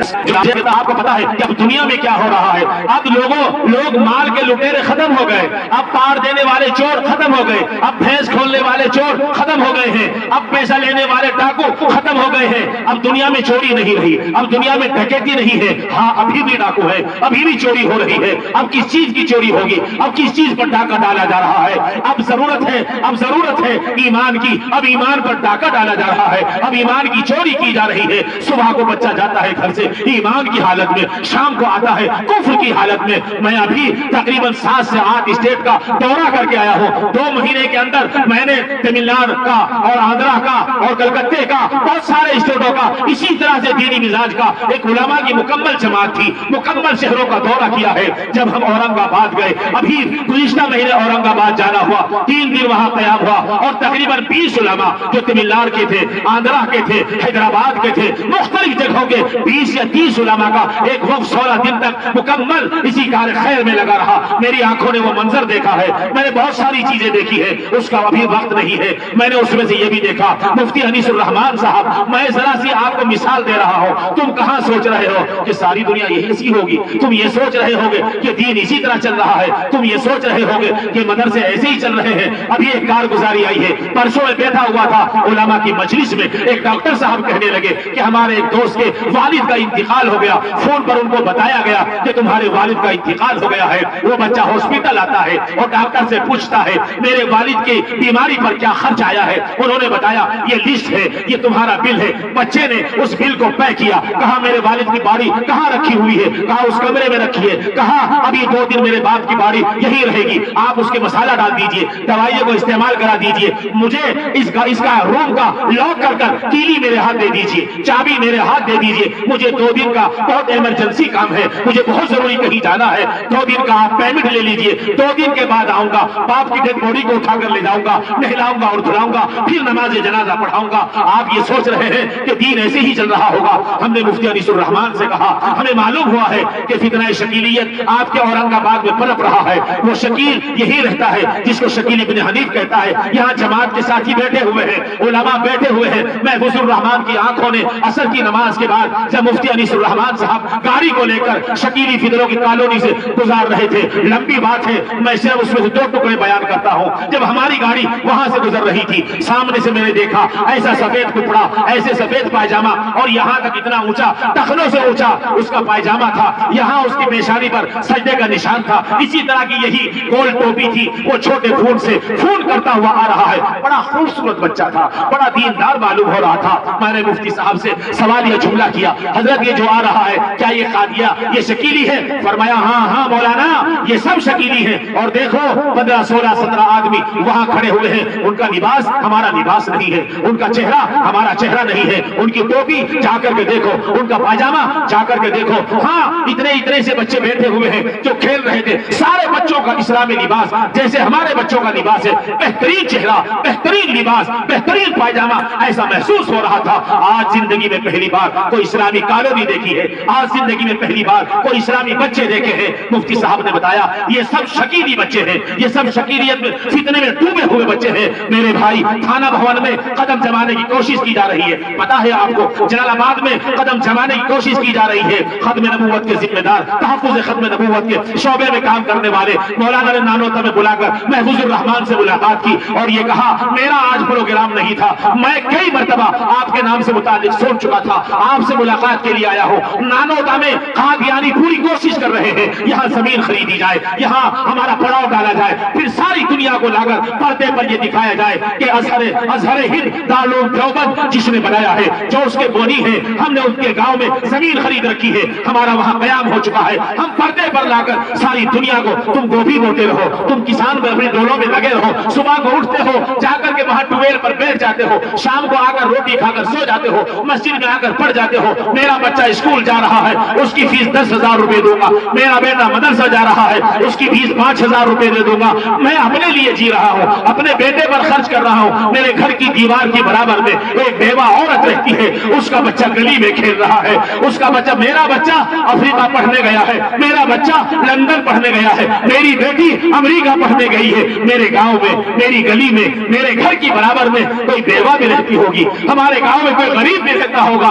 آپ کو پتا ہے کہ اب دنیا میں کیا ہو رہا ہے؟ اب لوگ مال کے لٹیرے ختم ہو گئے، اب پار دینے والے چور ختم ہو گئے، اب بھینس کھولنے والے چور ختم ہو گئے ہیں، اب پیسہ لینے والے ڈاکو ختم ہو گئے ہیں۔ اب دنیا میں چوری نہیں رہی، اب دنیا میں ڈکیتی نہیں ہے، ہاں ابھی بھی ڈاکو ہے، ابھی بھی چوری ہو رہی ہے۔ اب کس چیز کی چوری ہوگی؟ اب کس چیز پر ڈاکہ ڈالا جا رہا ہے؟ اب ضرورت ہے ایمان کی، اب ایمان پر ڈاکہ ڈالا جا رہا ہے، اب ایمان کی چوری کی جا رہی ہے۔ صبح کو بچہ جاتا ہے گھر سے ایمان کی حالت میں، شام کو آتا ہے کفر کی حالت میں۔ میں ابھی تقریباً 7 سے 8 اسٹیٹ کا دورہ کر کے آیا ہوں۔ 2 مہینے کے اندر میں نے تمل ناڈو کا اور آندھرا کا اور کلکتے کا بہت سارے اسٹیٹوں کا اسی طرح سے دینی مزاج کا ایک علماء کی مکمل جماعت تھی، مکمل شہروں کا دورہ کیا ہے۔ جب ہم اورنگ آباد گئے، ابھی گزشتہ مہینے اورنگ آباد جانا ہوا، 3 دن وہاں قیام ہوا اور تقریباً 20 علماء جو تمل ناڈو کے تھے، آندھرا کے تھے، حیدرآباد کے تھے، مختلف جگہوں کے 20 یا 30 علماء کا ایک وقت 16 دن تک مکمل اسی کار خیر میں لگا رہا۔ میری آنکھوں نے وہ منظر دیکھا ہے، میں نے بہت ساری چیزیں دیکھی ہے، اس کا ابھی وقت نہیں ہے۔ میں نے اس میں سے یہ بھی دیکھا، مفتی انیس الرحمان صاحب، میں ذرا سی آپ کو مثال دے رہا ہوں، تم کہاں سوچ رہے ہو کہ ساری دنیا یہی سی ہوگی؟ تم یہ سوچ رہے ہوگے کہ دین اسی طرح چل رہا ہے، تم یہ سوچ رہے ہوگے کہ مدرسے ایسے ہی چل رہے ہیں۔ ابھی ایک کارگزاری آئی ہے، پرسوں میں بیٹھا ہوا تھا علماء کی مجلس میں، ایک ڈاکٹر صاحب کہنے لگے کہ ہمارے ایک دوست کے والد کا انتقال ہو گیا، فون پر ان کو بتایا گیا کہ تمہارے والد کا انتقال ہو گیا ہے۔ وہ بچہ ہاسپٹل آتا ہے اور ڈاکٹر سے پوچھتا ہے میرے والد کی بیماری پر کیا خرچ آیا ہے؟ انہوں نے بتایا یہ لسٹ ہے، یہ تمہارا بل ہے۔ بچے نے اس بل کو پے کیا، کہا میرے والد کی باڑی کہاں رکھی ہوئی ہے؟ کہا اس کمرے میں رکھی ہے۔ کہا ابھی 2 دن میرے باپ کی باڑی یہی رہے گی، آپ اس کے مسالہ ڈال دیجئے، دوائیوں کو استعمال کرا دیجئے، مجھے اس کا روم کا لاک کر کیلی میرے ہاتھ دے دیجئے، چابی میرے ہاتھ دے دیجئے، مجھے 2 دن کا بہت ایمرجنسی کام ہے، مجھے بہت ضروری کہیں جانا ہے، 2 دن کا آپ پیمنٹ لے لیجئے، 2 دن کے بعد آؤں گا، باپ کی ڈیڈ باڈی کو اٹھا کر لے جاؤں گا، نہلاؤں گا اور دھلاؤں گا، پھر نماز جنازہ پڑھاؤں گا۔ آپ یہ سوچ رہے ہیں کہ دین ایسے ہی چل رہا ہوگا؟ ہم نے مفتی انیس الرحمان سے کہا، ہمیں معلوم ہوا ہے کہ فتنہ شکیلیت آپ کے اورنگ آباد میں پنپ رہا ہے۔ وہ شکیل یہی رہتا ہے جس کو شکیل ابن حنیف کہتا ہے۔ یہاں جماعت کے ساتھی بیٹھے ہوئے ہیں، علماء بیٹھے ہوئے ہیں۔ محفوظ الرحمان کی آنکھوں نے عصر کی نماز کے بعد جب مفتی انیس الرحمان صاحب گاڑی کو لے کر شکیلی فدروں کی کالونی سے گزار رہے تھے، لمبی بات ہے، میں صرف اس میں سے 2 ٹکڑے بیان کرتا ہوں۔ جب ہماری گاڑی وہاں سے گزر رہی تھی، سامنے سے میں نے دیکھا ایسا سفید کپڑا، ایسے سفید پائجامہ اور یہاں تک اتنا اونچا، ٹخنوں سے اونچا اس کا پائجامہ تھا، یہاں اس کی پیشانی پر سجدے کا نشان تھا، اسی طرح کی یہی گول ٹوپی تھی، وہ چھوٹے خون سے خون کرتا ہوا آ رہا ہے۔ بڑا خوبصورت بچہ تھا، بڑا دیندار معلوم ہو رہا تھا۔ میں نے مفتی صاحب سے سوال یہ جملہ کیا، حضرت یہ جو آ رہا ہے کیا یہ قادیہ، یہ شکیلی ہے؟ فرمایا ہاں مولانا یہ سب شکیلی ہیں، اور دیکھو 15 16 17 آدمی وہاں کھڑے ہوئے ہیں، ان کا لباس ہمارا لباس نہیں ہے، ان کا چہرہ ہمارا چہرہ نہیں ہے، ان کی ٹوپی جا کر کے دیکھو، ان کا پاجامہ جا کر کے دیکھو۔ ہاں اتنے سے بچے بیٹھے ہوئے ہیں جو کھیل رہے تھے، سارے بچوں کا اسلامی لباس جیسے ہمارے بچوں کا لباس ہے، بہترین چہرہ، بہترین لباس، بہترین پائجامہ، ایسا محسوس ہو رہا تھا۔ آج زندگی میں پہلی بار کوئی اسلامی کالونی دیکھی ہے، آج زندگی میں پہلی بار کوئی اسلامی بچے دیکھے ہیں۔ مفتی صاحب نے بتایا یہ سب شکیلی بچے ہیں، یہ سب شکیلیت میں فتنے میں ڈوبے ہوئے بچے ہیں۔ میرے بھائی تھانہ بھون میں قدم جمانے کی کوشش کی جا رہی ہے، پتا ہے آپ کو جلال آباد میں قدم جمانے کی کوشش کی جا رہی ہے۔ ختم نبوت کے ذمہ دار، تحفظ ختم نبوت کے شعبے میں کام کرنے والے مولانا نے نانوتا میں بلا کر محفوظ الرحمان سے ملاقات کی اور یہ کہا میرا آج پروگرام نہیں تھا، میں کئی مرتبہ آپ کے نام سے متعلق سن چکا تھا، آپ سے ملاقات کے لیے آیا ہوں۔ نانوتا میں قادیانی پوری کوشش کر رہے ہیں یہاں زمین خریدی جائے، یہاں ہمارا پڑاؤ ڈالا جائے، پھر ساری دنیا کو لا کر پردے پر یہ دکھایا جائے کہ ازہر ہند دارالعلوم دیوبند جس نے بنایا ہے، جو اس کے بونی ہے، ہم نے ان کے گاؤں میں زمین خرید رکھی ہے، ہمارا وہاں قیام ہو چکا ہے، ہم پردے پر لا کر ساری دنیا کو تم گوبھی بوتے رہو، تم کسان میں اپنے ڈولوں میں لگے رہو، صبح کو اٹھتے ہو جا کر کے وہاں ٹویل پر بیٹھ جاتے ہو، شام کو آ کر روٹی کھا کر سو جاتے ہو، مسجد میں آ کر پڑھ جاتے ہو۔ میرا بچہ اسکول جا رہا ہے، اس کی فیس 10,000 روپے دوں گا، میرا بیٹا مدرسہ جا رہا ہے، اس کی فیس 5,000 روپے دے دوں گا۔ میں اپنے لیے جی رہا ہوں، اپنے بیٹے پر خرچ کر رہا ہوں۔ میرے گھر کی دیوار کے برابر میں ایک بیوہ عورت رہتی ہے، اس کا بچہ گلی میں کھیل رہا ہے، اس کا بچہ، میرا بچہ افریقہ پڑھنے گیا ہے، میرا بچہ لندن پڑھنے گیا ہے، میری بیٹی امریکہ پڑھنے گئی ہے۔ میرے گاؤں میں، میری گلی میں، میرے گھر کی برابر میں کوئی بیوہ بھی رہتی ہوگی، ہمارے گاؤں میں کوئی غریب بھی رہتا ہوگا،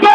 2